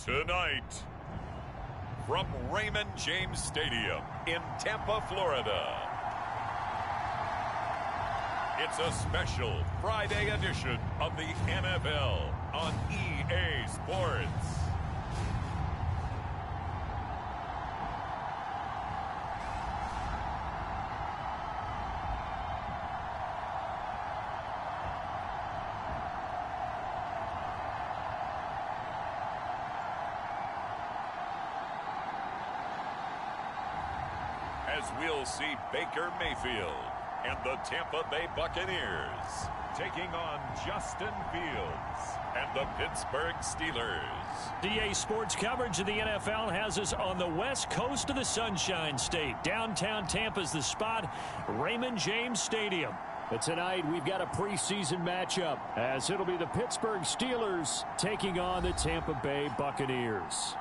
Tonight, from Raymond James Stadium in Tampa, Florida, it's a special Friday edition of the NFL on EA Sports. As we'll see Baker Mayfield and the Tampa Bay Buccaneers taking on Justin Fields and the Pittsburgh Steelers. EA Sports coverage of the NFL has us on the west coast of the Sunshine State. Downtown Tampa's the spot, Raymond James Stadium. But tonight we've got a preseason matchup as it'll be the Pittsburgh Steelers taking on the Tampa Bay Buccaneers.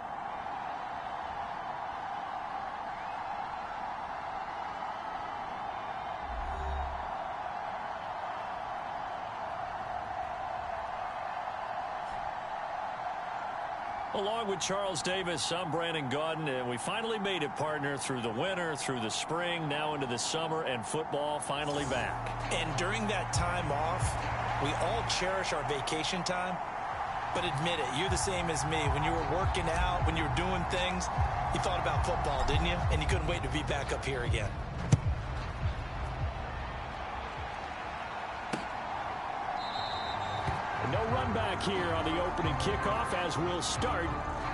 Along with Charles Davis, I'm Brandon Gaudin, and we finally made it, partner, through the winter, through the spring, now into the summer, and football finally back. And during that time off, we all cherish our vacation time. But admit it, you're the same as me. When you were working out, when you were doing things, you thought about football, didn't you? And you couldn't wait to be back up here again. No run back here on the opening kickoff as we'll start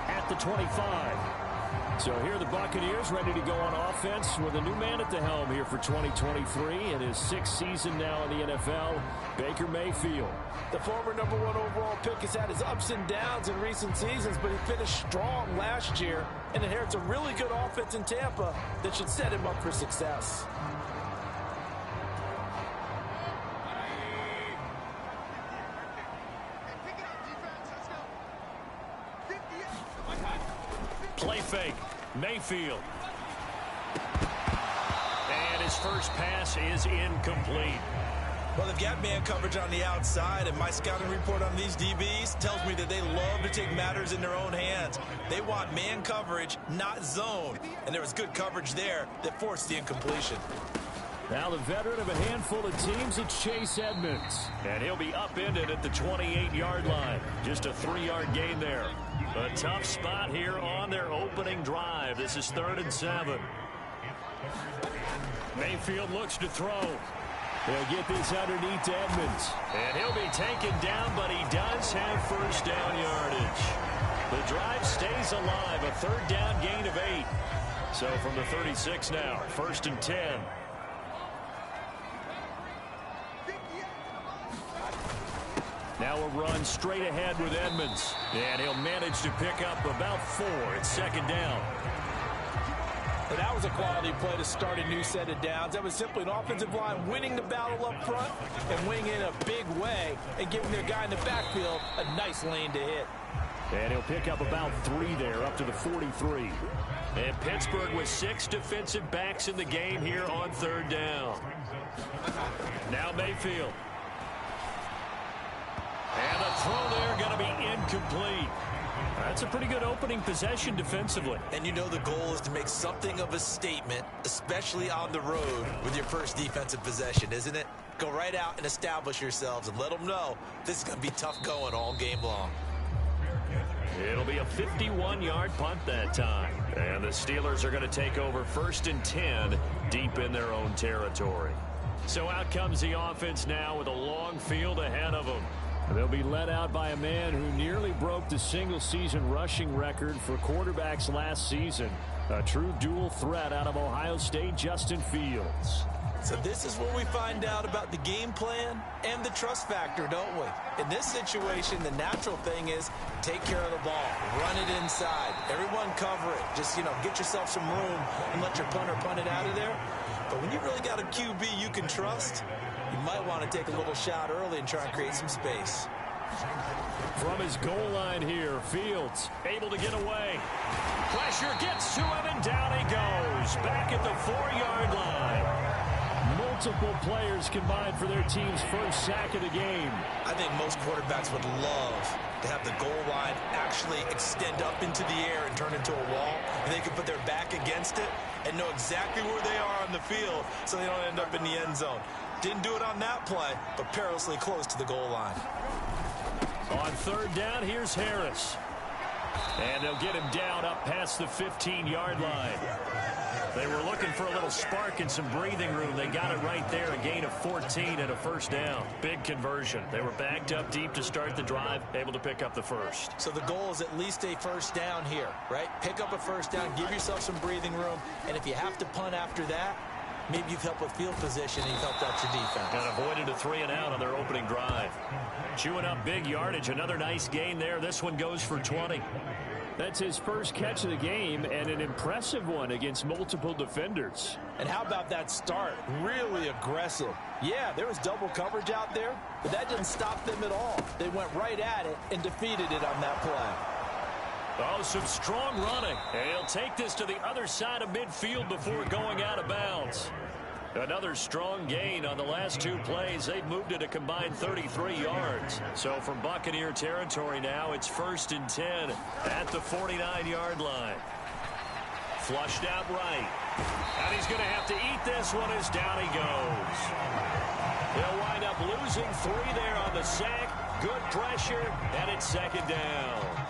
at the 25. So here are the Buccaneers ready to go on offense with a new man at the helm here for 2023 in his sixth season now in the NFL, Baker Mayfield. The former #1 overall pick has had his ups and downs in recent seasons, but he finished strong last year and inherits a really good offense in Tampa that should set him up for success. Play fake, Mayfield. And his first pass is incomplete. Well, they've got man coverage on the outside, and my scouting report on these DBs tells me that they love to take matters in their own hands. They want man coverage, not zone. And there was good coverage there that forced the incompletion. Now the veteran of a handful of teams, it's Chase Edmonds. And he'll be upended at the 28-yard line. Just a 3-yard gain there. A tough spot here on their opening drive. This is 3rd and 7. Mayfield looks to throw. He'll get this underneath to Edmonds. And he'll be taken down, but he does have first down yardage. The drive stays alive. A 3rd down gain of 8. So from the 36 now, 1st and 10. Now a run straight ahead with Edmonds. And he'll manage to pick up about 4 at 2nd down. And that was a quality play to start a new set of downs. That was simply an offensive line winning the battle up front and winning in a big way and giving their guy in the backfield a nice lane to hit. And he'll pick up about 3 there, up to the 43. And Pittsburgh with 6 defensive backs in the game here on 3rd down. Now Mayfield. And the throw there going to be incomplete. That's a pretty good opening possession defensively. And you know the goal is to make something of a statement, especially on the road with your first defensive possession, isn't it? Go right out and establish yourselves and let them know this is going to be tough going all game long. It'll be a 51-yard punt that time. And the Steelers are going to take over 1st and 10 deep in their own territory. So out comes the offense now with a long field ahead of them. They'll be led out by a man who nearly broke the single-season rushing record for quarterbacks last season. A true dual threat out of Ohio State, Justin Fields. So this is where we find out about the game plan and the trust factor, don't we? In this situation, the natural thing is take care of the ball, run it inside, everyone cover it. Just, get yourself some room and let your punter punt it out of there. But when you really got a QB you can trust, you might want to take a little shot early and try and create some space. From his goal line here, Fields able to get away. Pressure gets to him, and down he goes. Back at the 4-yard line. Multiple players combined for their team's first sack of the game. I think most quarterbacks would love to have the goal line actually extend up into the air and turn into a wall, and they can put their back against it and know exactly where they are on the field so they don't end up in the end zone. Didn't do it on that play, but perilously close to the goal line. On third down, here's Harris. And they'll get him down up past the 15-yard line. They were looking for a little spark and some breathing room. They got it right there, a gain of 14 and a first down. Big conversion. They were backed up deep to start the drive, able to pick up the first. So the goal is at least a first down here, right? Pick up a first down, give yourself some breathing room, and if you have to punt after that, maybe you've helped with field position and you've helped out your defense. And avoided a 3-and-out on their opening drive. Chewing up big yardage. Another nice gain there. This one goes for 20. That's his first catch of the game, and an impressive one against multiple defenders. And how about that start? Really aggressive. Yeah, there was double coverage out there, but that didn't stop them at all. They went right at it and defeated it on that play. Oh, some strong running. And he'll take this to the other side of midfield before going out of bounds. Another strong gain on the last two plays. They've moved it a combined 33 yards. So from Buccaneer territory now, it's 1st and 10 at the 49-yard line. Flushed out right. And he's going to have to eat this one as down he goes. He'll wind up losing 3 there on the sack. Good pressure, and it's 2nd down.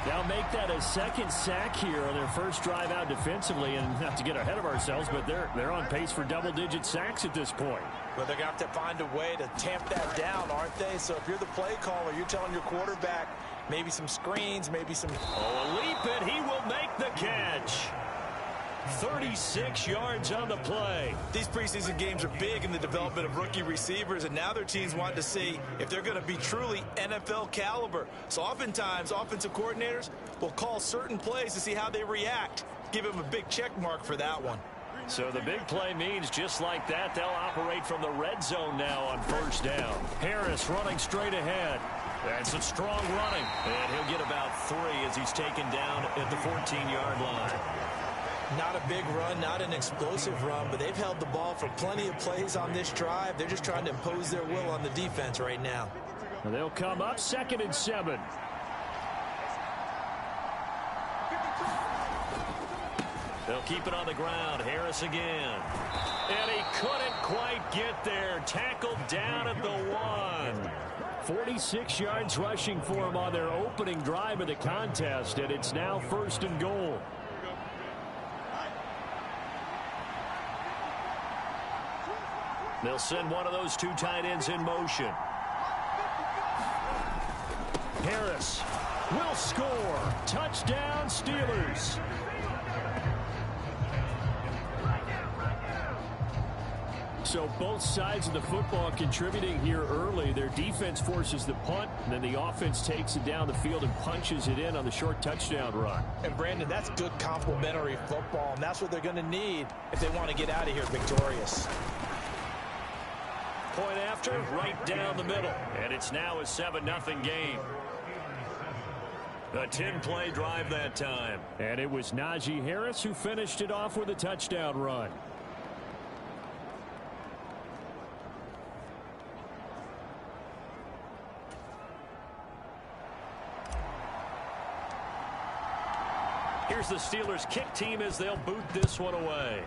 They'll make that a second sack here on their first drive out defensively, and not to get ahead of ourselves, but they're on pace for double-digit sacks at this point. Well, they're going to have to find a way to tamp that down, aren't they? So if you're the play caller, you're telling your quarterback maybe some screens, maybe some... Oh, a leap, and he will make the catch. 36 yards on the play. These preseason games are big in the development of rookie receivers, and now their teams want to see if they're going to be truly NFL caliber. So oftentimes, offensive coordinators will call certain plays to see how they react. Give them a big check mark for that one. So the big play means just like that, they'll operate from the red zone now on 1st down. Harris running straight ahead. That's some strong running. And he'll get about 3 as he's taken down at the 14-yard line. Not a big run, not an explosive run, but they've held the ball for plenty of plays on this drive. They're just trying to impose their will on the defense right now. And they'll come up 2nd and 7. They'll keep it on the ground. Harris again. And he couldn't quite get there. Tackled down at the 1. 46 yards rushing for him on their opening drive of the contest, and it's now 1st and goal. They'll send one of those 2 tight ends in motion. Harris will score. Touchdown, Steelers. So both sides of the football contributing here early. Their defense forces the punt, and then the offense takes it down the field and punches it in on the short touchdown run. And, Brandon, that's good complementary football, and that's what they're going to need if they want to get out of here victorious. Point after, right down the middle. And it's now a 7-0 game. A 10-play drive that time. And it was Najee Harris who finished it off with a touchdown run. Here's the Steelers kick team as they'll boot this one away.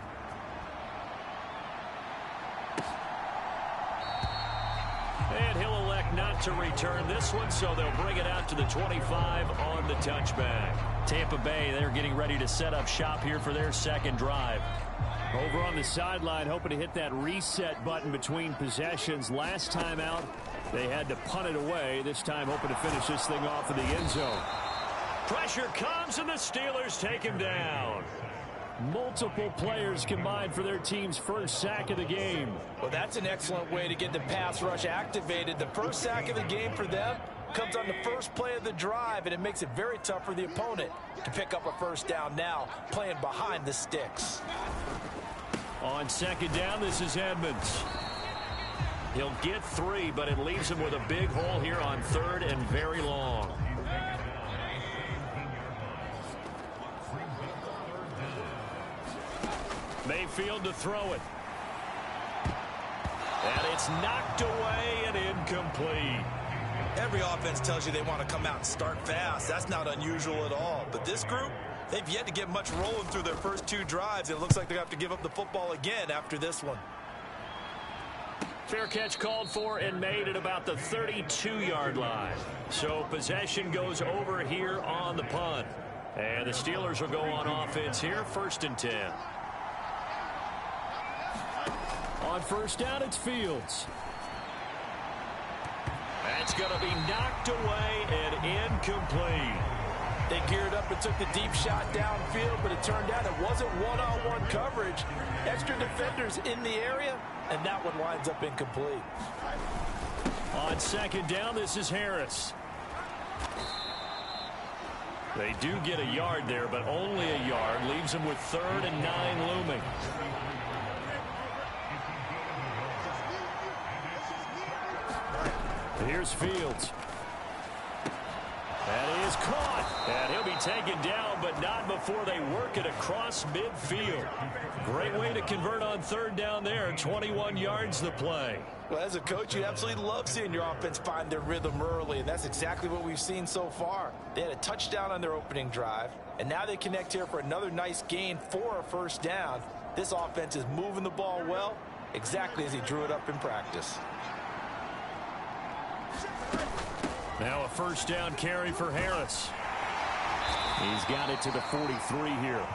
And he'll elect not to return this one, so they'll bring it out to the 25 on the touchback. Tampa Bay, they're getting ready to set up shop here for their 2nd drive. Over on the sideline, hoping to hit that reset button between possessions. Last time out, they had to punt it away. This time, hoping to finish this thing off in the end zone. Pressure comes, and the Steelers take him down. Multiple players combined for their team's first sack of the game. Well, that's an excellent way to get the pass rush activated. The first sack of the game for them comes on the first play of the drive, and it makes it very tough for the opponent to pick up a first down now, playing behind the sticks. On 2nd down, this is Edmonds. He'll get 3, but it leaves him with a big hole here on 3rd and very long. Mayfield to throw it. And it's knocked away and incomplete. Every offense tells you they want to come out and start fast. That's not unusual at all. But this group, they've yet to get much rolling through their first 2 drives. It looks like they have to give up the football again after this one. Fair catch called for and made at about the 32-yard line. So possession goes over here on the punt. And the Steelers will go on offense here, 1st and 10. On 1st down, it's Fields. That's going to be knocked away and incomplete. They geared up and took the deep shot downfield, but it turned out it wasn't one-on-one coverage. Extra defenders in the area, and that one winds up incomplete. On 2nd down, this is Harris. They do get a yard there, but only a yard. Leaves them with 3rd and 9 looming. Here's Fields. That is caught. And he'll be taken down, but not before they work it across midfield. Great way to convert on 3rd down there. 21 yards the play. Well, as a coach, you absolutely love seeing your offense find their rhythm early, and that's exactly what we've seen so far. They had a touchdown on their opening drive, and now they connect here for another nice gain for a 1st down. This offense is moving the ball well, exactly as he drew it up in practice. Now a 1st down carry for Harris. He's got it to the 43 here.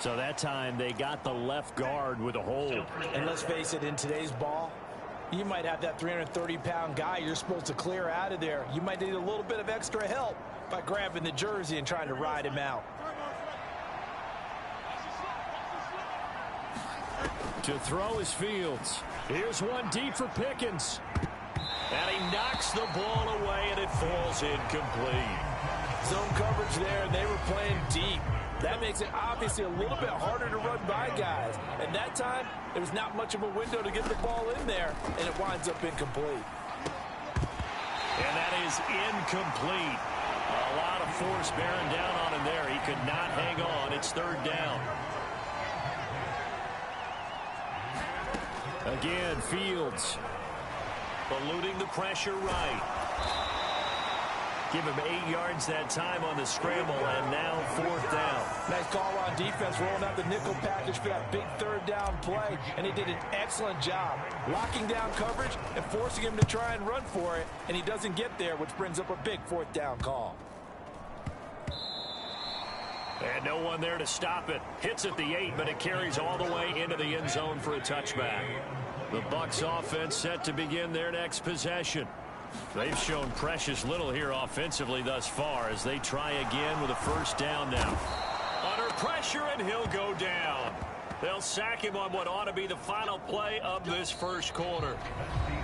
So that time they got the left guard with a hold. And let's face it, in today's ball, you might have that 330-pound guy you're supposed to clear out of there. You might need a little bit of extra help by grabbing the jersey and trying to ride him out. To throw is Fields. Here's one deep for Pickens. And he knocks the ball away, and it falls incomplete. Zone coverage there, and they were playing deep. That makes it obviously a little bit harder to run by guys. And that time, there was not much of a window to get the ball in there, and it winds up incomplete. And that is incomplete. A lot of force bearing down on him there. He could not hang on. It's 3rd down. Again, Fields eluding the pressure right. Give him 8 yards that time on the scramble, and now 4th down. Nice call on defense, rolling out the nickel package for that big 3rd down play, and he did an excellent job locking down coverage and forcing him to try and run for it, and he doesn't get there, which brings up a big 4th down call. And no one there to stop it. Hits at the 8, but it carries all the way into the end zone for a touchback. The Bucs offense set to begin their next possession. They've shown precious little here offensively thus far as they try again with a 1st down now. Under pressure, and he'll go down. They'll sack him on what ought to be the final play of this 1st quarter.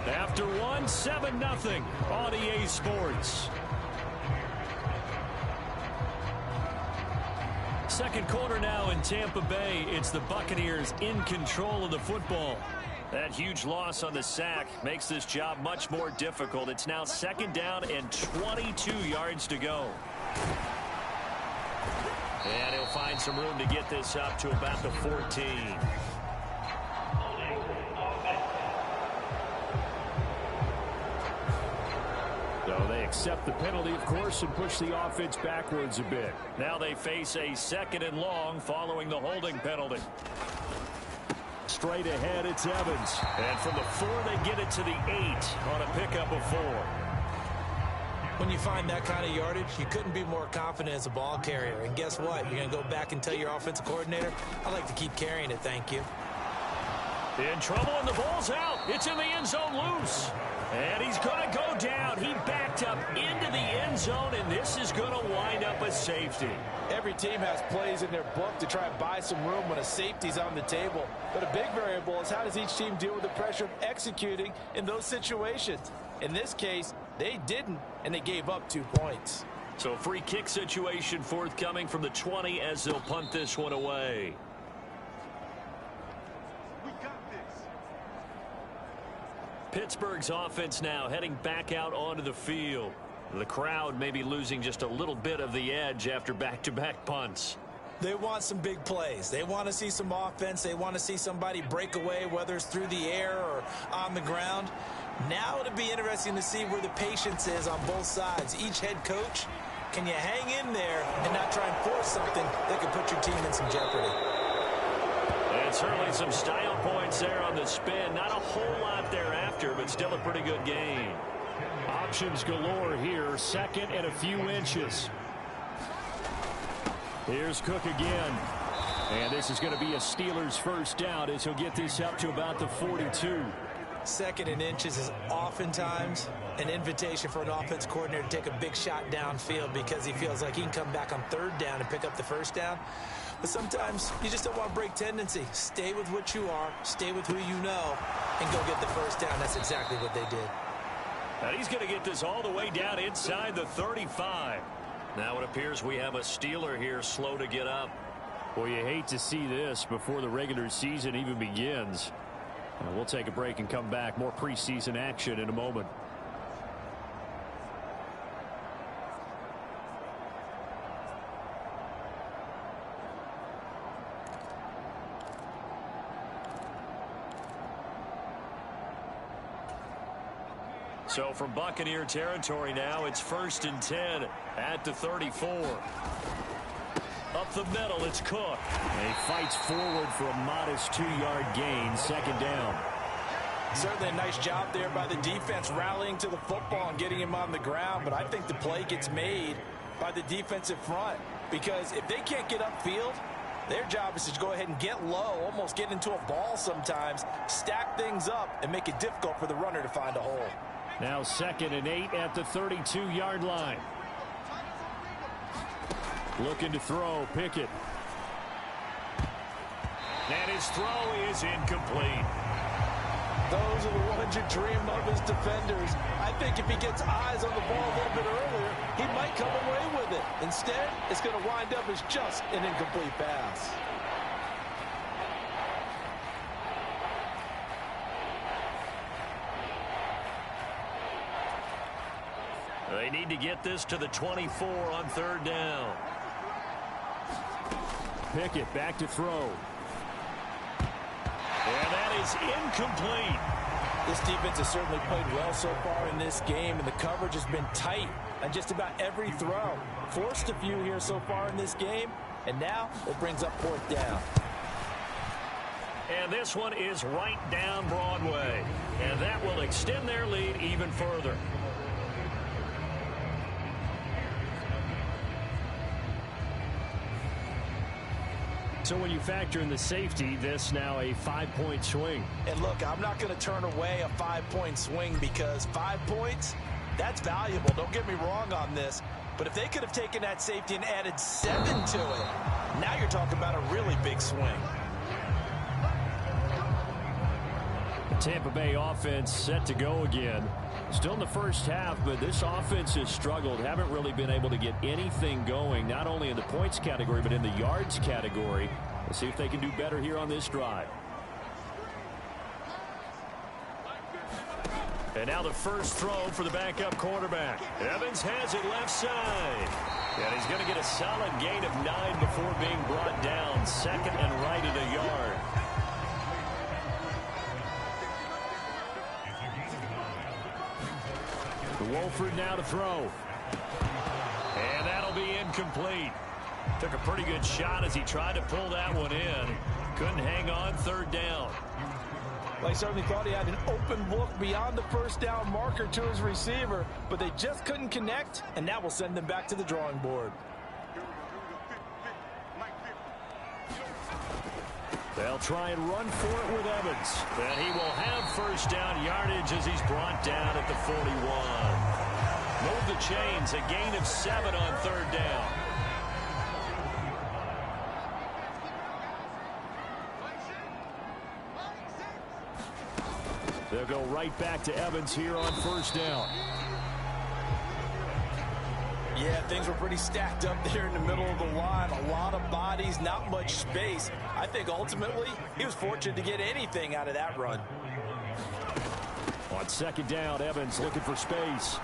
After one, 7-0 on EA Sports. 2nd quarter now in Tampa Bay. It's the Buccaneers in control of the football. That huge loss on the sack makes this job much more difficult. It's now 2nd down and 22 yards to go. And he'll find some room to get this up to about the 14. So they accept the penalty, of course, and push the offense backwards a bit. Now they face a 2nd and long following the holding penalty. Straight ahead, it's Evans. And from the 4, they get it to the 8 on a pickup of 4. When you find that kind of yardage, you couldn't be more confident as a ball carrier. And guess what? You're going to go back and tell your offensive coordinator, I'd like to keep carrying it, thank you. In trouble, and the ball's out. It's in the end zone loose. And he's going to go down. He backed up into the end zone, and this is going to wind up a safety. Every team has plays in their book to try and buy some room when a safety's on the table. But a big variable is how does each team deal with the pressure of executing in those situations. In this case, they didn't, and they gave up 2 points. So a free kick situation forthcoming from the 20 as they'll punt this one away. Pittsburgh's offense now heading back out onto the field. The crowd may be losing just a little bit of the edge after back-to-back punts. They want some big plays. They want to see some offense. They want to see somebody break away, whether it's through the air or on the ground. Now it'll be interesting to see where the patience is on both sides. Each head coach, can you hang in there and not try and force something that could put your team in some jeopardy? And certainly some style points there on the spin. Not a whole lot thereafter, but still a pretty good gain. Options galore here. Second and a few inches. Here's Cook again. And this is going to be a Steelers first down as he'll get this up to about the 42. Second and inches is oftentimes an invitation for an offense coordinator to take a big shot downfield because he feels like he can come back on third down and pick up the first down. But sometimes you just don't want to break tendency. Stay with what you are, stay with who you know, and go get the first down. That's exactly what they did. And he's going to get this all the way down inside the 35. Now it appears we have a Steeler here slow to get up. Well, you hate to see this before the regular season even begins. We'll take a break and come back. More preseason action in a moment. So from Buccaneer territory now, it's 1st and 10 at the 34. Up the middle, it's Cook. He fights forward for a modest 2-yard gain, second down. Certainly a nice job there by the defense rallying to the football and getting him on the ground, but I think the play gets made by the defensive front because if they can't get upfield, their job is to go ahead and get low, almost get into a ball sometimes, stack things up, and make it difficult for the runner to find a hole. Now 2nd and 8 at the 32-yard line. Looking to throw, Pickett. And his throw is incomplete. Those are the ones you dream of as defenders. I think if he gets eyes on the ball a little bit earlier, he might come away with it. Instead, it's going to wind up as just an incomplete pass. They need to get this to the 24 on 3rd down. Pickett back to throw. And that is incomplete. This defense has certainly played well so far in this game, and the coverage has been tight on just about every throw. Forced a few here so far in this game, and now it brings up 4th down. And this one is right down Broadway. And that will extend their lead even further. So when you factor in the safety, this now a 5-point swing. And look, I'm not going to turn away a 5-point swing because 5 points, that's valuable. Don't get me wrong on this. But if they could have taken that safety and added 7 to it, now you're talking about a really big swing. The Tampa Bay offense set to go again. Still in the first half, but this offense has struggled. Haven't really been able to get anything going, not only in the points category, but in the yards category. Let's see if they can do better here on this drive. And now the first throw for the backup quarterback. Evans has it left side. And he's going to get a solid gain of 9 before being brought down. 2nd and right at a yard. Wolford now to throw. And that'll be incomplete. Took a pretty good shot as he tried to pull that one in. Couldn't hang on 3rd down. Well, he certainly thought he had an open look beyond the first down marker to his receiver, but they just couldn't connect, and that will send them back to the drawing board. They'll try and run for it with Evans. And he will have first down yardage as he's brought down at the 41. Move the chains, a gain of 7 on 3rd down. They'll go right back to Evans here on 1st down. Yeah, things were pretty stacked up there in the middle of the line. A lot of bodies, not much space. I think ultimately he was fortunate to get anything out of that run. On 2nd down, Evans looking for space.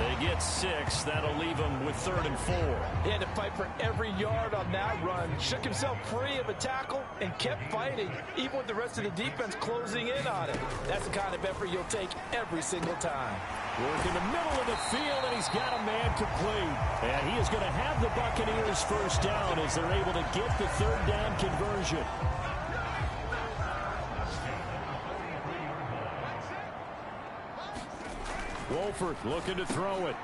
They get 6. That'll leave them with 3rd and 4. He had to fight for every yard on that run. Shook himself free of a tackle and kept fighting, even with the rest of the defense closing in on him. That's the kind of effort you'll take every single time. Work in the middle of the field, and he's got a man complete. And he is going to have the Buccaneers first down as they're able to get the 3rd down conversion. Wolford looking to throw it.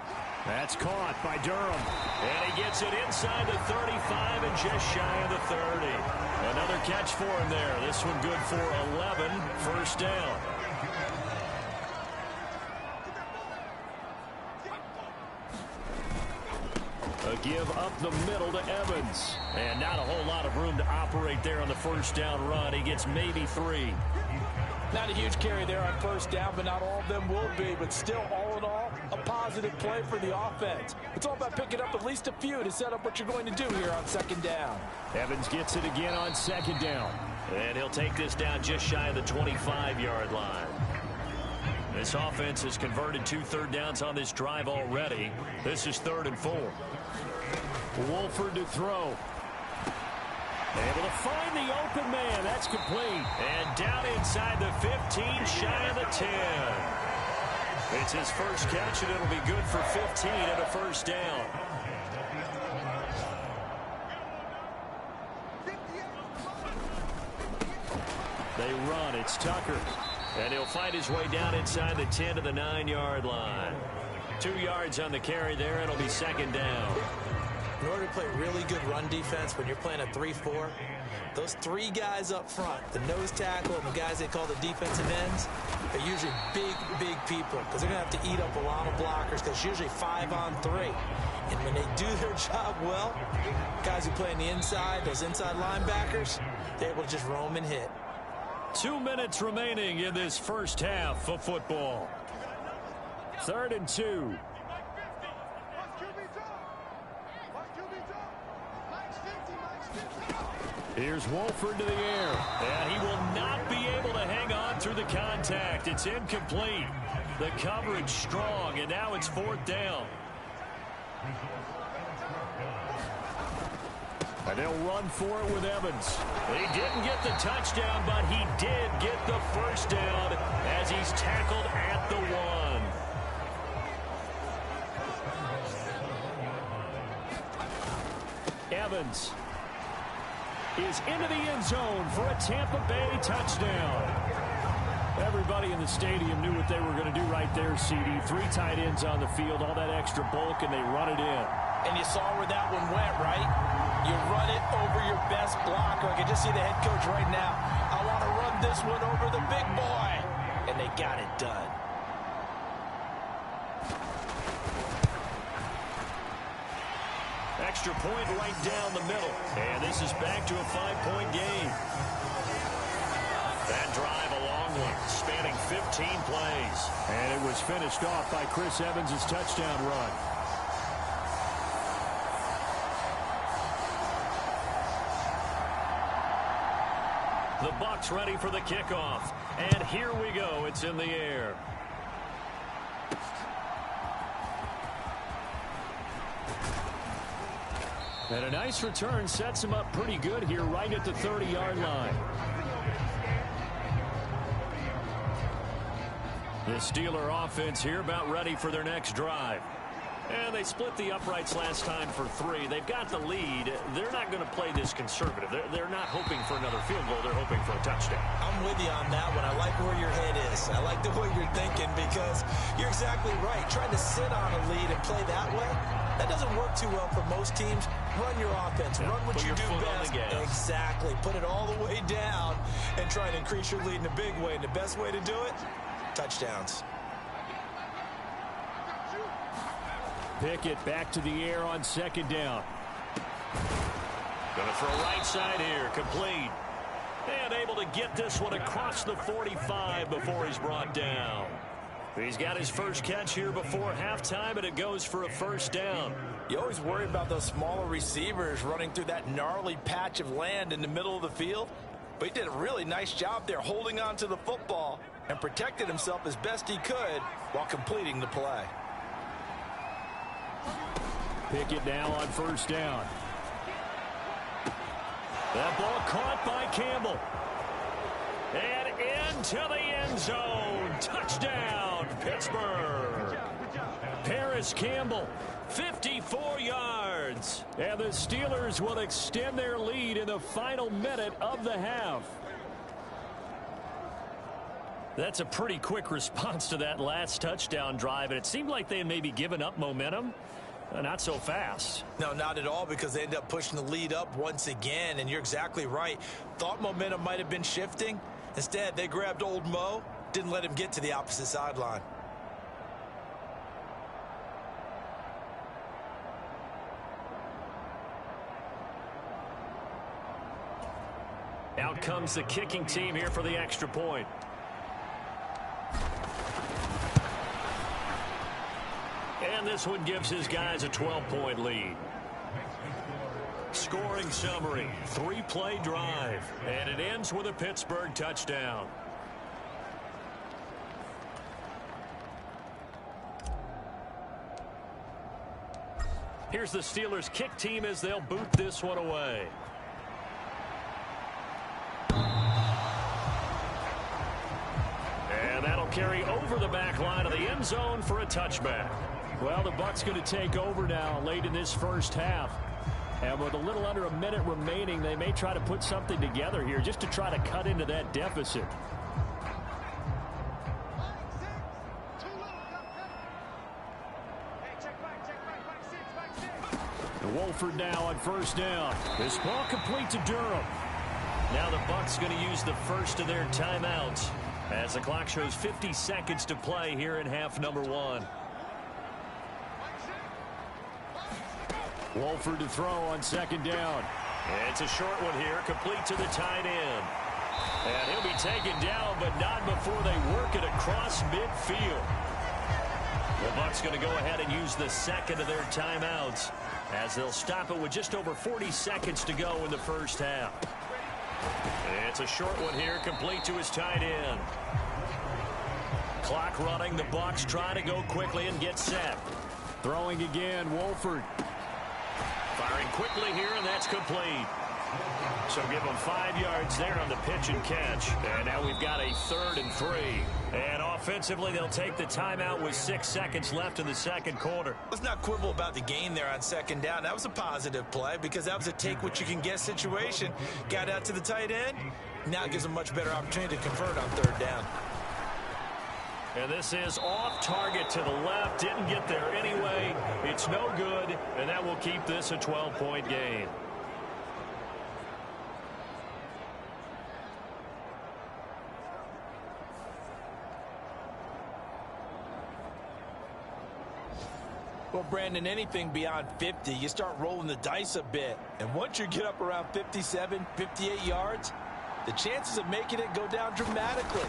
That's caught by Durham. And he gets it inside the 35 and just shy of the 30. Another catch for him there. This one good for 11. First down. A give up the middle to Evans. And not a whole lot of room to operate there on the first down run. He gets maybe 3. Not a huge carry there on first down, but not all of them will be. But still, all in all, a positive play for the offense. It's all about picking up at least a few to set up what you're going to do here on 2nd down. Evans gets it again on 2nd down. And he'll take this down just shy of the 25-yard line. This offense has converted 2 third downs on this drive already. This is 3rd and 4. Wolford to throw. Able to find the open man. That's complete. And down inside the 15, shy of the 10. It's his first catch, and it'll be good for 15 and a first down. They run. It's Tucker. And he'll find his way down inside the 10 to the 9-yard line. 2 yards on the carry there. It'll be 2nd down. In order to play really good run defense when you're playing a 3-4, those 3 guys up front, the nose tackle and the guys they call the defensive ends, are usually big people because they're going to have to eat up a lot of blockers because it's usually 5 on 3. And when they do their job well, guys who play on the inside, those inside linebackers, they're able to just roam and hit. 2 minutes remaining in this first half of football. 3rd and 2. Here's Wolford to the air. And he will not be able to hang on through the contact. It's incomplete. The coverage strong, and now it's 4th down. And they'll run for it with Evans. He didn't get the touchdown, but he did get the first down as he's tackled at the 1. Evans is into the end zone for a Tampa Bay touchdown. Everybody in the stadium knew what they were going to do right there, CD. 3 tight ends on the field, all that extra bulk, and they run it in. And you saw where that one went, right? You run it over your best blocker. I can just see the head coach right now. I want to run this one over the big boy. And they got it done. Extra point right down the middle. And this is back to a 5-point game. That drive, a long one, spanning 15 plays. And it was finished off by Chris Evans' touchdown run. The Bucs ready for the kickoff. And here we go. It's in the air. And a nice return sets him up pretty good here right at the 30-yard line. The Steeler offense here about ready for their next drive. And they split the uprights last time for 3. They've got the lead. They're not going to play this conservative. They're not hoping for another field goal. They're hoping for a touchdown. I'm with you on that one. I like where your head is. I like the way you're thinking because you're exactly right. Trying to sit on a lead and play that way, that doesn't work too well for most teams. Run your offense. Run what you do best. Exactly. Put it all the way down and try to increase your lead in a big way. And the best way to do it, touchdowns. Pickett back to the air on 2nd down. Going to throw right side here. Complete. And able to get this one across the 45 before he's brought down. He's got his first catch here before halftime, and it goes for a first down. You always worry about those smaller receivers running through that gnarly patch of land in the middle of the field. But he did a really nice job there holding on to the football and protected himself as best he could while completing the play. pick it now on first down. That ball caught by Campbell. And into the end zone. Touchdown, Pittsburgh. Paris Campbell, 54 yards. And the Steelers will extend their lead in the final minute of the half. That's a pretty quick response to that last touchdown drive, and it seemed like they had maybe given up momentum. Not so fast. No, not at all, because they ended up pushing the lead up once again, and you're exactly right. Thought momentum might have been shifting. Instead, they grabbed old Mo, didn't let him get to the opposite sideline. Out comes the kicking team here for the extra point. And this one gives his guys a 12-point lead. Scoring summary, 3-play drive, and it ends with a Pittsburgh touchdown. Here's the Steelers' kick team as they'll boot this one away. And that'll carry over the back line of the end zone for a touchback. Well, the Bucs going to take over now late in this first half. And with a little under a minute remaining, they may try to put something together here just to try to cut into that deficit. Wolford now on first down. This ball complete to Durham. Now the Bucs going to use the first of their timeouts as the clock shows 50 seconds to play here in half number 1. Wolford to throw on second down. It's a short one here, complete to the tight end. And he'll be taken down, but not before they work it across midfield. The Bucs going to go ahead and use the second of their timeouts as they'll stop it with just over 40 seconds to go in the first half. It's a short one here, complete to his tight end. Clock running, the Bucs try to go quickly and get set. Throwing again, Wolford. Firing quickly here, and that's complete. So give them 5 yards there on the pitch and catch. And now we've got a 3rd and 3. And offensively, they'll take the timeout with 6 seconds left in the second quarter. Let's not quibble about the gain there on second down. That was a positive play because that was a take-what-you-can-get situation. Got out to the tight end. Now it gives them a much better opportunity to convert on 3rd down. And this is off target to the left. Didn't get there anyway. It's no good, and that will keep this a 12-point game. Well, Brandon, anything beyond 50, you start rolling the dice a bit. And once you get up around 57, 58 yards, the chances of making it go down dramatically.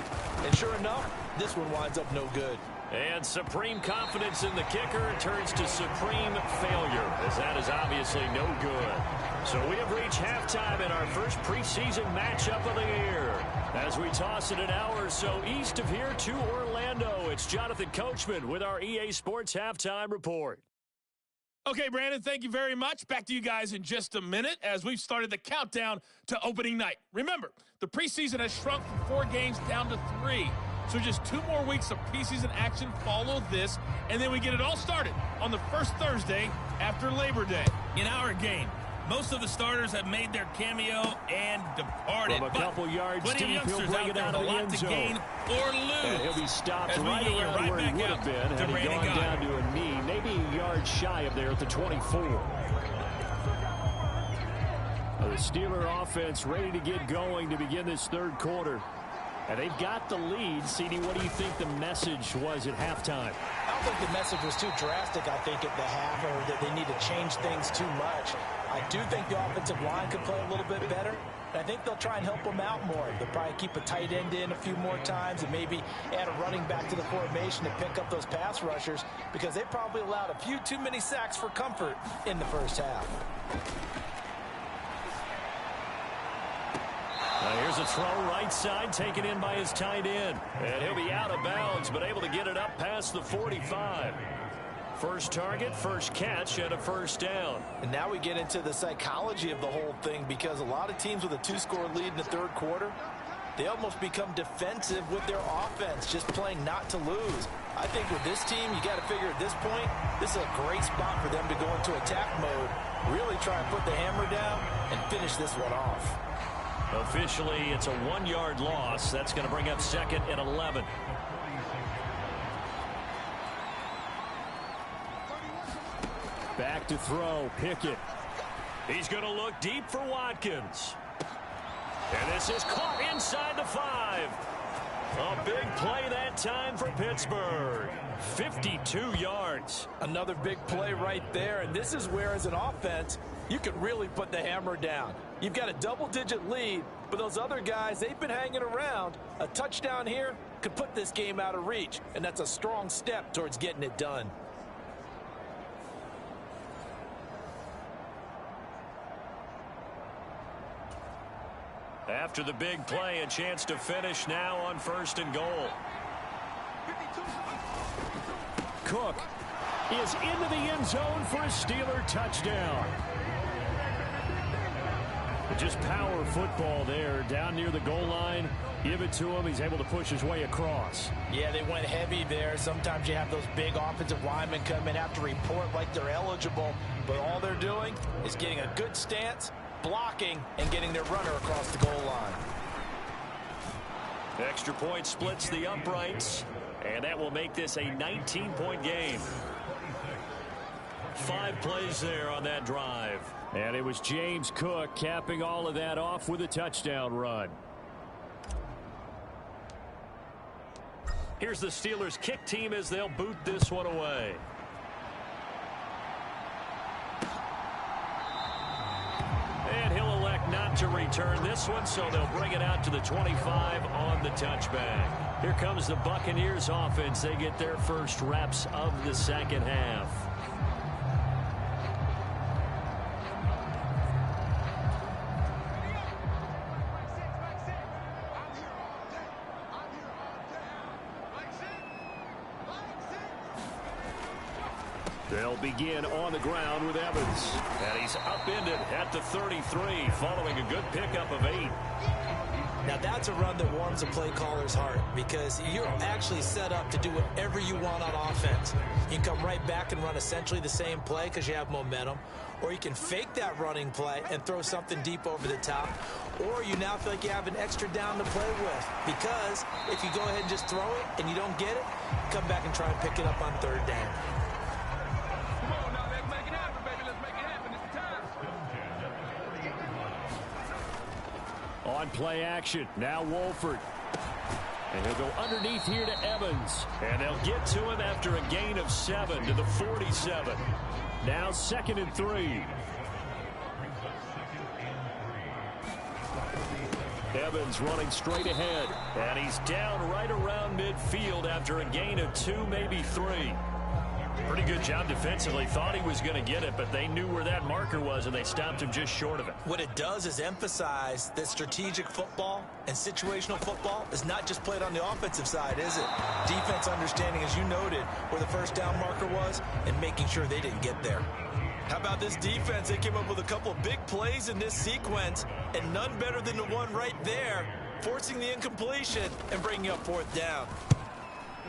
And sure enough, this one winds up no good. And supreme confidence in the kicker turns to supreme failure, as that is obviously no good. So we have reached halftime in our first preseason matchup of the year. As we toss it an hour or so east of here to Orlando, it's Jonathan Coachman with our EA Sports Halftime Report. Okay, Brandon, thank you very much. Back to you guys in just a minute as we've started the countdown to opening night. Remember, the preseason has shrunk from 4 games down to 3. So just 2 more weeks of preseason action follow this, and then we get it all started on the first Thursday after Labor Day. In our game, most of the starters have made their cameo and departed. From a couple yards deep, he'll bring it out of the end zone. Gain or lose. And he'll be stopped right around where he would have been had he gone down to a knee, maybe a yard shy of there at the 24. The Steeler offense ready to get going to begin this third quarter. And they've got the lead. CD, what do you think the message was at halftime? I don't think the message was too drastic, I think, at the half, or that they need to change things too much. I do think the offensive line could play a little bit better. And I think they'll try and help them out more. They'll probably keep a tight end in a few more times and maybe add a running back to the formation to pick up those pass rushers, because they probably allowed a few too many sacks for comfort in the first half. Here's a throw right side, taken in by his tight end. And he'll be out of bounds, but able to get it up past the 45. First target, first catch, and a first down. And now we get into the psychology of the whole thing, because a lot of teams with a 2-score lead in the third quarter, they almost become defensive with their offense, just playing not to lose. I think with this team, you got to figure at this point, this is a great spot for them to go into attack mode, really try and put the hammer down and finish this one off. Officially, it's a 1-yard loss. That's going to bring up 2nd and 11. Back to throw, Pickett. He's going to look deep for Watkins. And this is caught inside the 5. A big play that time for Pittsburgh. 52 yards. Another big play right there, and this is where, as an offense, you can really put the hammer down. You've got a double-digit lead, but those other guys, they've been hanging around. A touchdown here could put this game out of reach, and that's a strong step towards getting it done. After the big play, a chance to finish now on 1st and goal. Cook is into the end zone for a Steeler touchdown. Just power football there, down near the goal line. Give it to him. He's able to push his way across. Yeah, they went heavy there. Sometimes you have those big offensive linemen come in, have to report like they're eligible, but all they're doing is getting a good stance, blocking, and getting their runner across the goal line. Extra point splits the uprights, and that will make this a 19-point game. 5 plays there on that drive. And it was James Cook capping all of that off with a touchdown run. Here's the Steelers' kick team as they'll boot this one away. And he'll elect not to return this one, so they'll bring it out to the 25 on the touchback. Here comes the Buccaneers offense. They get their first reps of the second half. They'll begin on the ground with Evans. And he's upended at the 33 following a good pickup of 8. Now that's a run that warms a play caller's heart, because you're actually set up to do whatever you want on offense. You can come right back and run essentially the same play because you have momentum, or you can fake that running play and throw something deep over the top, or you now feel like you have an extra down to play with, because if you go ahead and just throw it and you don't get it, come back and try and pick it up on 3rd down. On play action, now Wolford. And he'll go underneath here to Evans. And they'll get to him after a gain of 7 to the 47. Now 2nd and 3. Evans running straight ahead. And he's down right around midfield after a gain of 2, maybe 3. Pretty good job defensively. Thought he was going to get it, but they knew where that marker was, and they stopped him just short of it. What it does is emphasize that strategic football and situational football is not just played on the offensive side, is it? Defense understanding, as you noted, where the first down marker was and making sure they didn't get there. How about this defense? They came up with a couple of big plays in this sequence, and none better than the one right there, forcing the incompletion and bringing up 4th down.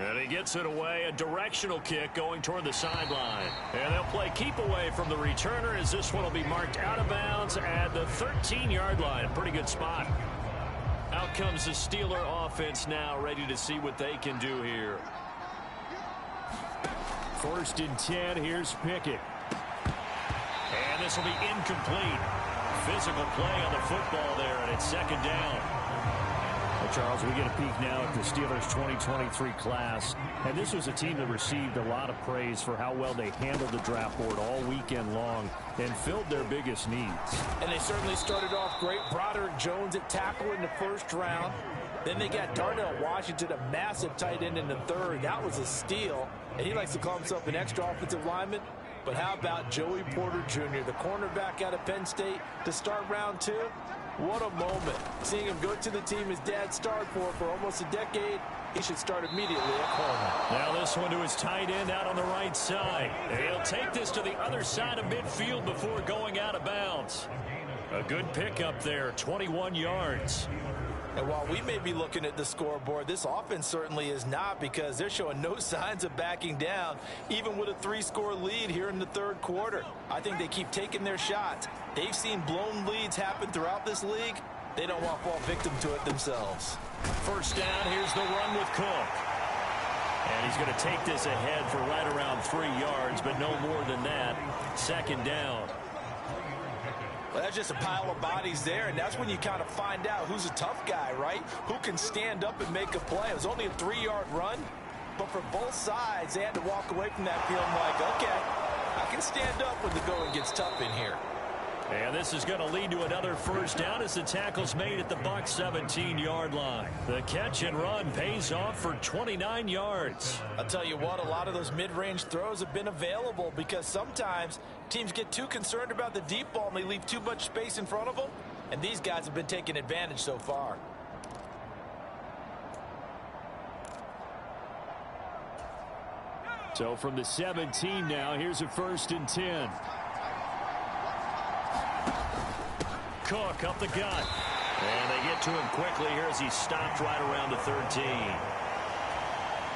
And he gets it away, a directional kick going toward the sideline. And they'll play keep away from the returner as this one will be marked out of bounds at the 13-yard line. Pretty good spot. Out comes the Steeler offense now, ready to see what they can do here. 1st and 10, here's Pickett. And this will be incomplete. Physical play on the football there, and it's 2nd down. Well, Charles, we get a peek now at the Steelers 2023 class. And this was a team that received a lot of praise for how well they handled the draft board all weekend long and filled their biggest needs. And they certainly started off great. Broderick Jones at tackle in the 1st round. Then they got Darnell Washington, a massive tight end, in the 3rd. That was a steal. And he likes to call himself an extra offensive lineman. But how about Joey Porter Jr., the cornerback out of Penn State, to start round 2? What a moment. Seeing him go to the team his dad starred for almost a decade, he should start immediately at corner. Now this one to his tight end out on the right side. He'll take this to the other side of midfield before going out of bounds. A good pickup there, 21 yards. And while we may be looking at the scoreboard, this offense certainly is not, because they're showing no signs of backing down, even with a 3-score lead here in the third quarter. I think they keep taking their shots. They've seen blown leads happen throughout this league. They don't want to fall victim to it themselves. First down, here's the run with Cook. And he's going to take this ahead for right around 3 yards, but no more than that. Second down. Well, that's just a pile of bodies there, and that's when you kind of find out who's a tough guy, right? Who can stand up and make a play. It was only a 3-yard run, but for both sides, they had to walk away from that feeling like, okay, I can stand up when the going gets tough in here. And this is going to lead to another first down as the tackle's made at the Bucs 17-yard line. The catch and run pays off for 29 yards. I'll tell you what, a lot of those mid-range throws have been available, because sometimes teams get too concerned about the deep ball and they leave too much space in front of them, and these guys have been taking advantage so far. So from the 17 now, here's a first and 10. Cook up the gut. And they get to him quickly here as he stopped right around the 13.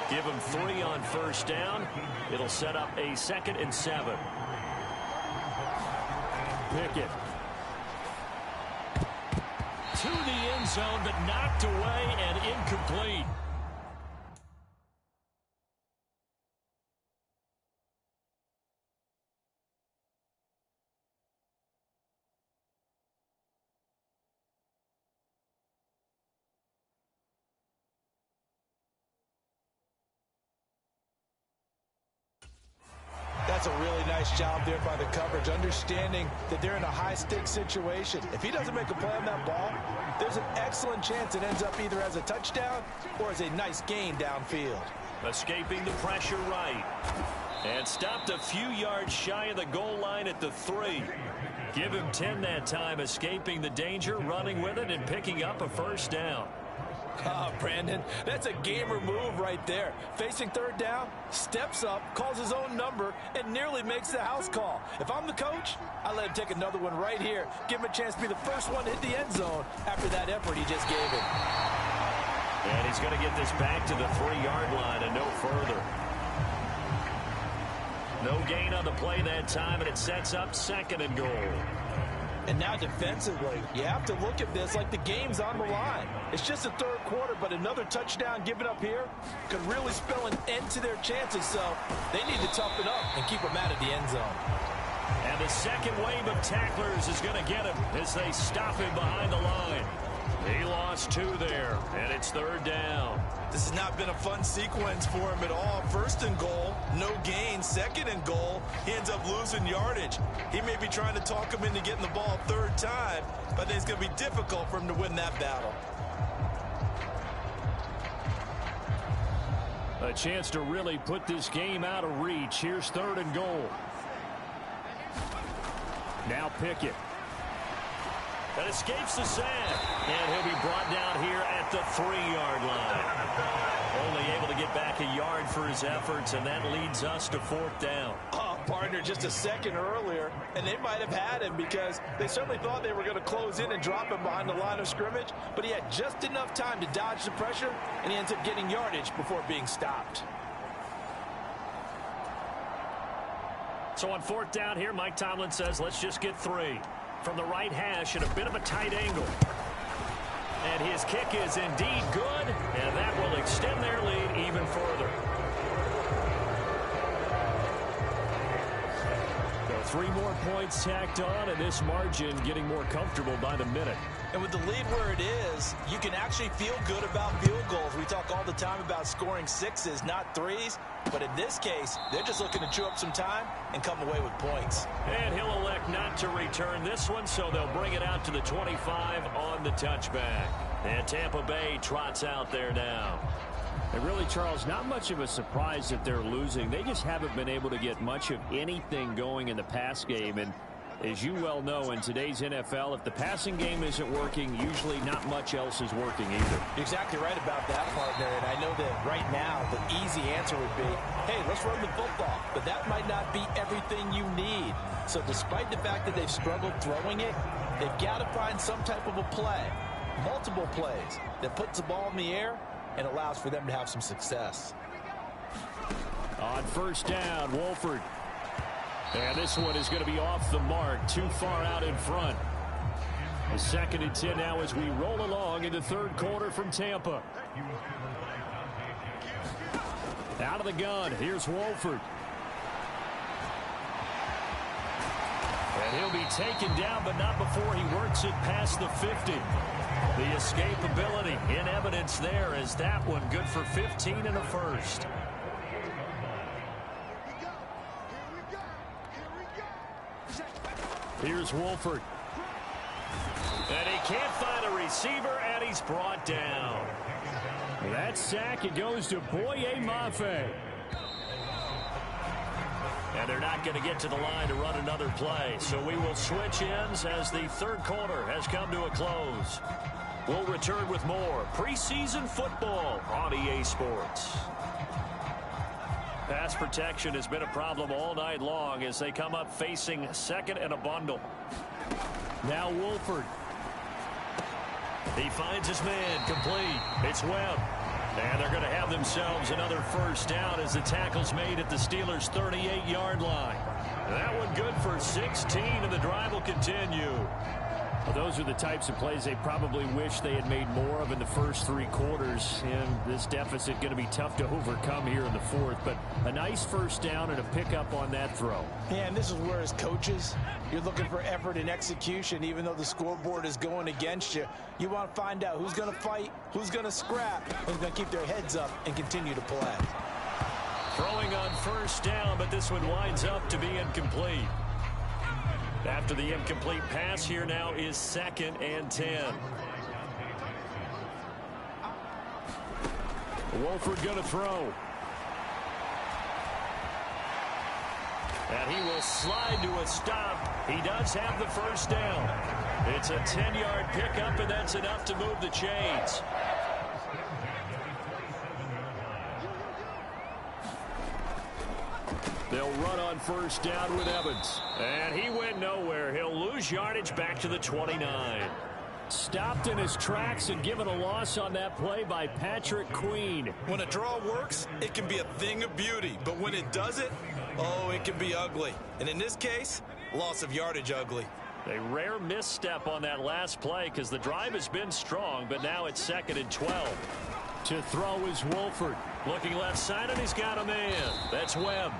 Give him 3 on first down. It'll set up a 2nd and 7. Pickett. To the end zone, but knocked away and incomplete. That's a really nice job there by the coverage, understanding that they're in a high-stakes situation. If he doesn't make a play on that ball, there's an excellent chance it ends up either as a touchdown or as a nice gain downfield. Escaping the pressure right. And stopped a few yards shy of the goal line at the 3. Give him 10 that time, escaping the danger, running with it, and picking up a first down. Oh, Brandon, that's a gamer move right there. Facing third down, steps up, calls his own number, and nearly makes the house call. If I'm the coach, I let him take another one right here. Give him a chance to be the first one to hit the end zone after that effort he just gave him. And he's going to get this back to the 3-yard line and no further. No gain on the play that time, and it sets up 2nd and goal. And now defensively, you have to look at this like the game's on the line. It's just the third quarter, but another touchdown given up here could really spell an end to their chances, so they need to toughen up and keep them out of the end zone. And the second wave of tacklers is going to get him as they stop him behind the line. He lost 2 there, and it's third down. This has not been a fun sequence for him at all. First and goal, no gain. 2nd and goal, he ends up losing yardage. He may be trying to talk him into getting the ball 3rd time, but I think it's going to be difficult for him to win that battle. A chance to really put this game out of reach. Here's 3rd and goal. Now Pickett. That escapes the sack. And he'll be brought down here at the 3-yard line. Only able to get back a yard for his efforts, and that leads us to 4th down. Oh, partner, just a second earlier, and they might have had him because they certainly thought they were going to close in and drop him behind the line of scrimmage, but he had just enough time to dodge the pressure, and he ends up getting yardage before being stopped. So on 4th down here, Mike Tomlin says, let's just get 3. From the right hash at a bit of a tight angle. And his kick is indeed good, and that will extend their lead even further. So 3 more points tacked on, and this margin getting more comfortable by the minute. And with the lead where it is, you can actually feel good about field goals. We talk all the time about scoring 6s, not 3s. But in this case, they're just looking to chew up some time and come away with points. And he'll elect not to return this one, so they'll bring it out to the 25 on the touchback. And Tampa Bay trots out there now. And really, Charles, not much of a surprise that they're losing. They just haven't been able to get much of anything going in the pass game. And As you well know, in today's NFL, if the passing game isn't working, usually not much else is working either. You're exactly right about that, partner. And I know that right now the easy answer would be, hey, let's run the football. But that might not be everything you need. So despite the fact that they've struggled throwing it, they've got to find some type of a play, multiple plays, that puts the ball in the air and allows for them to have some success. On first down, Wolford. And this one is going to be off the mark, too far out in front. The 2nd and 10 now as we roll along in the third quarter from Tampa. Out of the gun, here's Wolford. And he'll be taken down, but not before he works it past the 50. The escapability in evidence there as that one good for 15 and a first. Here's Wolford. And he can't find a receiver, and he's brought down. That sack, it goes to Boye Mafe. And they're not going to get to the line to run another play. So we will switch ends as the third quarter has come to a close. We'll return with more preseason football on EA Sports. Pass protection has been a problem all night long as they come up facing 2nd and a bundle. Now Wolford. He finds his man complete. It's Webb. And they're going to have themselves another first down as the tackle's made at the Steelers' 38-yard line. That one good for 16, and the drive will continue. Well, those are the types of plays they probably wish they had made more of in the first 3 quarters. And this deficit going to be tough to overcome here in the 4th. But a nice first down and a pickup on that throw. Yeah, and this is where, as coaches, you're looking for effort and execution. Even though the scoreboard is going against you, you want to find out who's going to fight, who's going to scrap, and who's going to keep their heads up and continue to play. Throwing on first down, but this one winds up to be incomplete. After the incomplete pass, here now is 2nd and 10. Wolford going to throw. And he will slide to a stop. He does have the first down. It's a 10-yard pickup, and that's enough to move the chains. They'll run on first down with Evans. And he went nowhere. He'll lose yardage back to the 29. Stopped in his tracks and given a loss on that play by Patrick Queen. When a draw works, it can be a thing of beauty. But when it doesn't, oh, it can be ugly. And in this case, loss of yardage ugly. A rare misstep on that last play because the drive has been strong, but now it's 2nd and 12. To throw is Wolford. Looking left side, and he's got a man. That's Webb.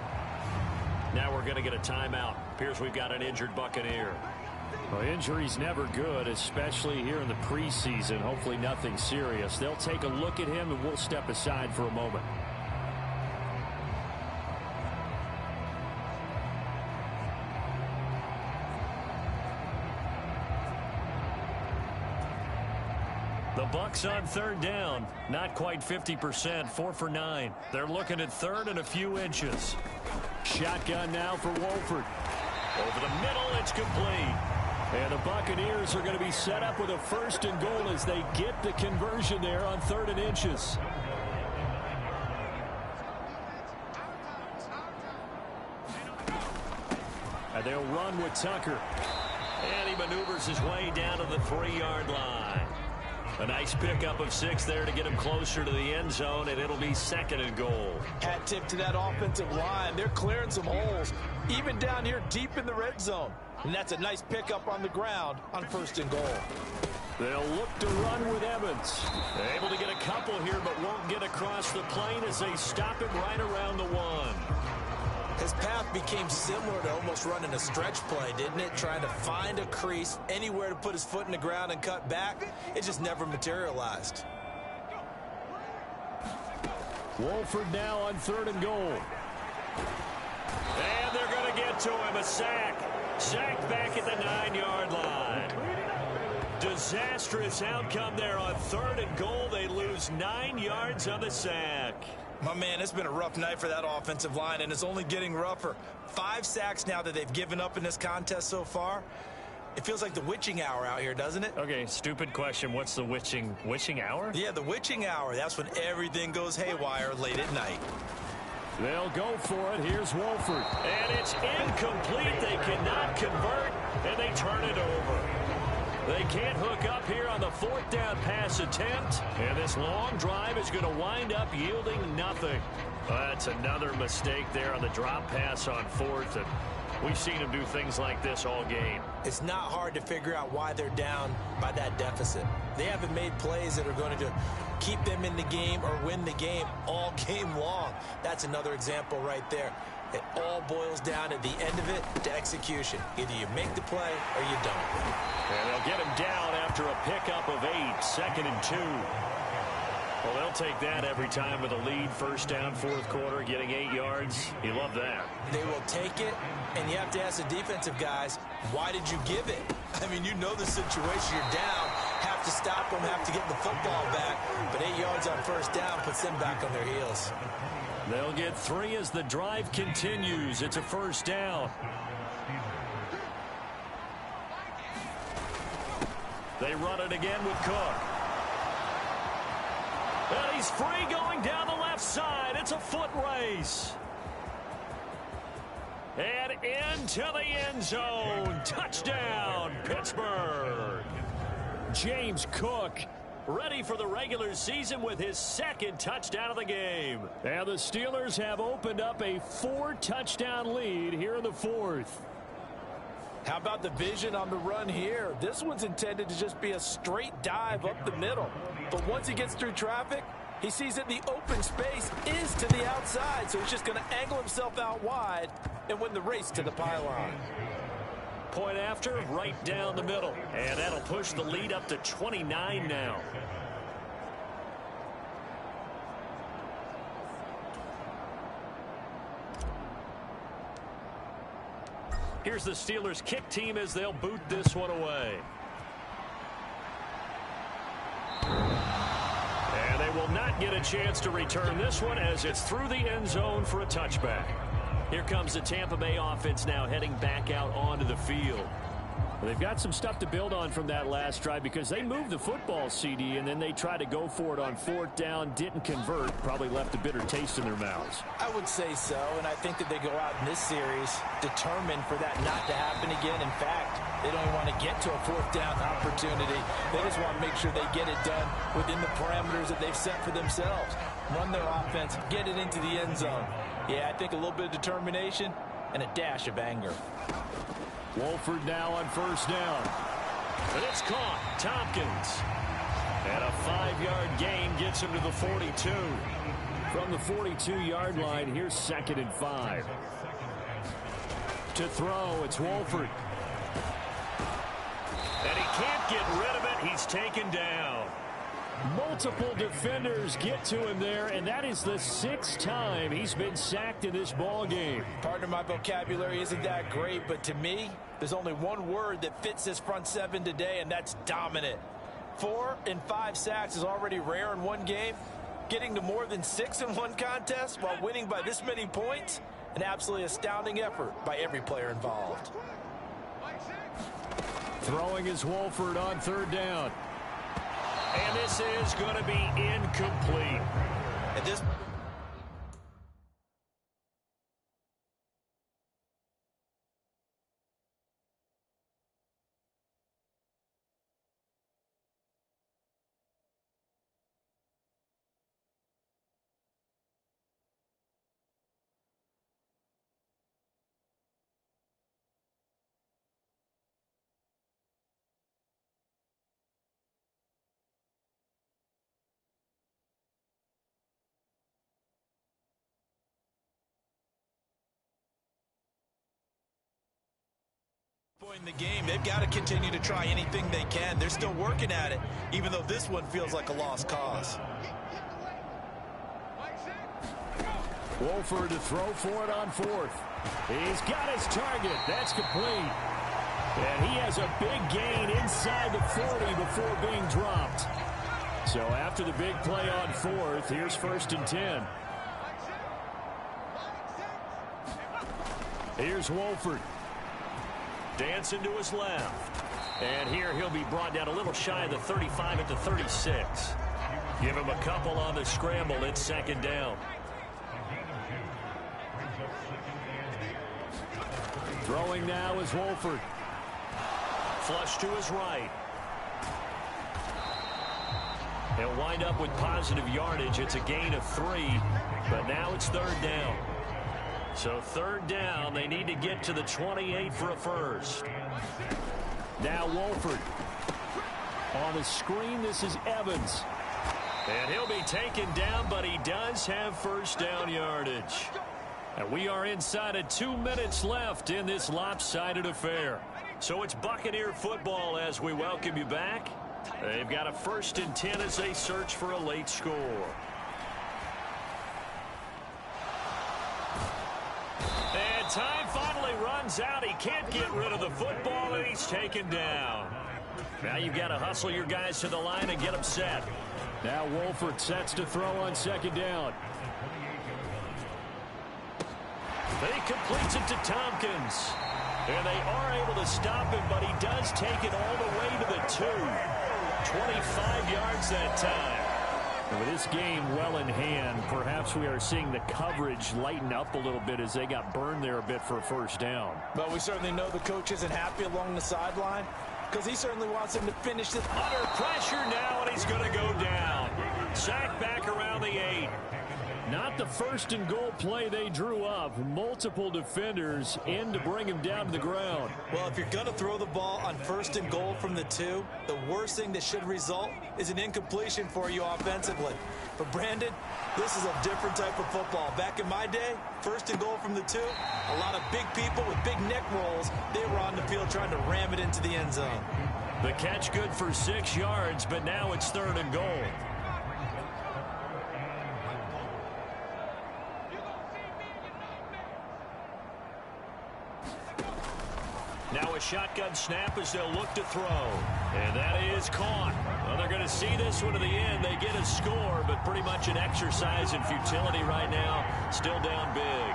Now we're going to get a timeout. Appears we've got an injured Buccaneer. Well, injury's never good, especially here in the preseason. Hopefully nothing serious. They'll take a look at him, and we'll step aside for a moment. The Bucs on 3rd down. Not quite 50%, 4 for 9. They're looking at 3rd and a few inches. Shotgun now for Wolford. Over the middle, it's complete. And the Buccaneers are going to be set up with a 1st and goal as they get the conversion there on 3rd and inches. And they'll run with Tucker. And he maneuvers his way down to the 3-yard line. A nice pickup of 6 there to get him closer to the end zone, and it'll be 2nd and goal. Hat tip to that offensive line. They're clearing some holes, even down here deep in the red zone. And that's a nice pickup on the ground on 1st and goal. They'll look to run with Evans. They're able to get a couple here, but won't get across the plane as they stop him right around the 1. His path became similar to almost running a stretch play, didn't it? Trying to find a crease, anywhere to put his foot in the ground and cut back. It just never materialized. Wolford now on 3rd and goal. And they're going to get to him. A sack. Sacked back at the 9-yard line. Disastrous outcome there on 3rd and goal. They lose 9 yards on the sack. My man, it's been a rough night for that offensive line, and it's only getting rougher. 5 sacks now that they've given up in this contest so far. It feels like the witching hour out here, doesn't it? Okay, stupid question. What's the witching hour? Yeah, the witching hour. That's when everything goes haywire late at night. They'll go for it. Here's Wolford. And it's incomplete. They cannot convert, and they turn it over. They can't hook up here on the 4th down pass attempt, and this long drive is going to wind up yielding nothing. That's another mistake there on the drop pass on 4th, and we've seen them do things like this all game. It's not hard to figure out why they're down by that deficit. They haven't made plays that are going to keep them in the game or win the game all game long. That's another example right there. It all boils down at the end of it to execution. Either you make the play or you don't. And they'll get him down after a pickup of 8, 2nd and 2. Well, they'll take that every time with a lead. 1st down, 4th quarter, getting 8 yards. You love that. They will take it, and you have to ask the defensive guys, why did you give it? I mean, you know the situation. You're down, have to stop them, have to get the football back. But 8 yards on 1st down puts them back on their heels. They'll get 3 as the drive continues. It's a 1st down. They run it again with Cook. And he's free going down the left side. It's a foot race. And into the end zone. Touchdown, Pittsburgh. James Cook ready for the regular season with his 2nd touchdown of the game. And the Steelers have opened up a 4-touchdown lead here in the 4th. How about the vision on the run here? This one's intended to just be a straight dive up the middle. But once he gets through traffic, he sees that the open space is to the outside, so he's just going to angle himself out wide and win the race to the pylon. Point after, right down the middle. And that'll push the lead up to 29 now. Here's the Steelers kick team as they'll boot this one away. And they will not get a chance to return this one as it's through the end zone for a touchback. Here comes the Tampa Bay offense now heading back out onto the field. Well, they've got some stuff to build on from that last drive because they moved the football, CD, and then they tried to go for it on 4th down, didn't convert, probably left a bitter taste in their mouths. I would say so, and I think that they go out in this series determined for that not to happen again. In fact, they don't even want to get to a 4th down opportunity. They just want to make sure they get it done within the parameters that they've set for themselves. Run their offense, get it into the end zone. Yeah, I think a little bit of determination and a dash of anger. Wolford now on 1st down. And it's caught. Tompkins. And a 5-yard gain gets him to the 42. From the 42-yard line, here's 2nd and 5. To throw, it's Wolford. And he can't get rid of it. He's taken down. Multiple defenders get to him there, and that is the 6th time he's been sacked in this ball game. Partner, my vocabulary isn't that great, but to me, there's only one word that fits this front 7 today, and that's dominant. 4 and 5 sacks is already rare in one game. Getting to more than 6 in one contest while winning by this many points, an absolutely astounding effort by every player involved. Throwing is Wolford on 3rd down. And this is going to be incomplete. At this point in the game, they've got to continue to try anything they can. They're still working at it, even though this one feels like a lost cause. Wolford to throw for it on 4th. He's got his target. That's complete. And he has a big gain inside the 40 before being dropped. So after the big play on 4th, here's 1st and 10. Here's Wolford. Dancing to his left. And here he'll be brought down a little shy of the 35 at the 36. Give him a couple on the scramble. It's second down. Throwing now is Wolford. Flush to his right. He'll wind up with positive yardage. It's a gain of 3, but now it's third down. So third down, they need to get to the 28 for a first. Now Wolford. On the screen, this is Evans. And he'll be taken down, but he does have first down yardage. And we are inside of 2 minutes left in this lopsided affair. So it's Buccaneer football as we welcome you back. They've got a 1st and 10 as they search for a late score. And time finally runs out. He can't get rid of the football, and he's taken down. Now you've got to hustle your guys to the line and get them set. Now Wolford sets to throw on second down. He completes it to Tompkins. And they are able to stop him, but he does take it all the way to the 2. 25 yards that time. And with this game well in hand, perhaps we are seeing the coverage lighten up a little bit as they got burned there a bit for a first down. But we certainly know the coach isn't happy along the sideline because he certainly wants him to finish this. Under pressure now, and he's going to go down. Sacked back around the 8. Not the 1st and goal play they drew up. Multiple defenders in to bring him down to the ground. Well, if you're going to throw the ball on 1st and goal from the 2, the worst thing that should result is an incompletion for you offensively. But Brandon, this is a different type of football. Back in my day, 1st and goal from the 2, a lot of big people with big neck rolls, they were on the field trying to ram it into the end zone. The catch good for 6 yards, but now it's 3rd and goal. Now a shotgun snap as they'll look to throw. And that is caught. Well, they're going to see this one to the end. They get a score, but pretty much an exercise in futility right now. Still down big.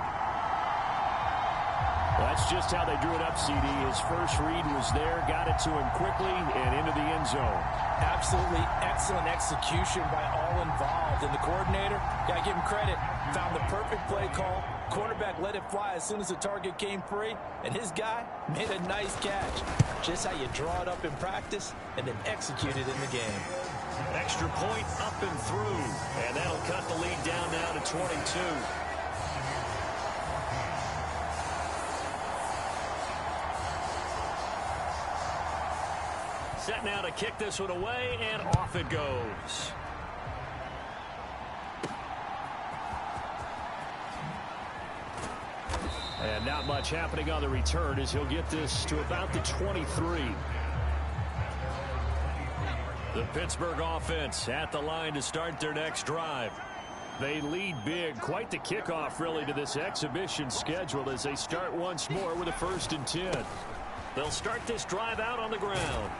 Well, that's just how they drew it up, CD. His first read was there, got it to him quickly, and into the end zone. Absolutely excellent execution by all involved. And the coordinator, got to give him credit, found the perfect play call. Cornerback let it fly as soon as the target came free, and his guy made a nice catch. Just how you draw it up in practice and then execute it in the game. Extra point up and through, and that'll cut the lead down now to 22. Set now to kick this one away, and off it goes. And not much happening on the return as he'll get this to about the 23. The Pittsburgh offense at the line to start their next drive. They lead big. Quite the kickoff, really, to this exhibition schedule as they start once more with a 1st and 10. They'll start this drive out on the ground.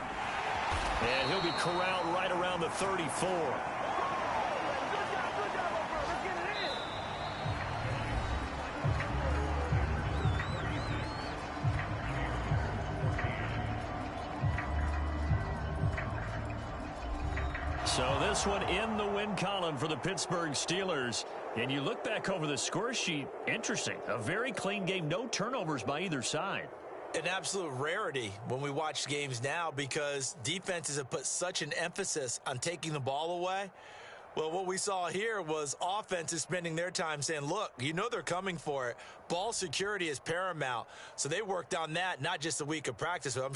And he'll be corralled right around the 34. So this one in the win column for the Pittsburgh Steelers. And you look back over the score sheet, interesting. A very clean game, no turnovers by either side. An absolute rarity when we watch games now because defenses have put such an emphasis on taking the ball away. Well, what we saw here was offenses spending their time saying, look, you know they're coming for it. Ball security is paramount. So they worked on that, not just a week of practice, but I'm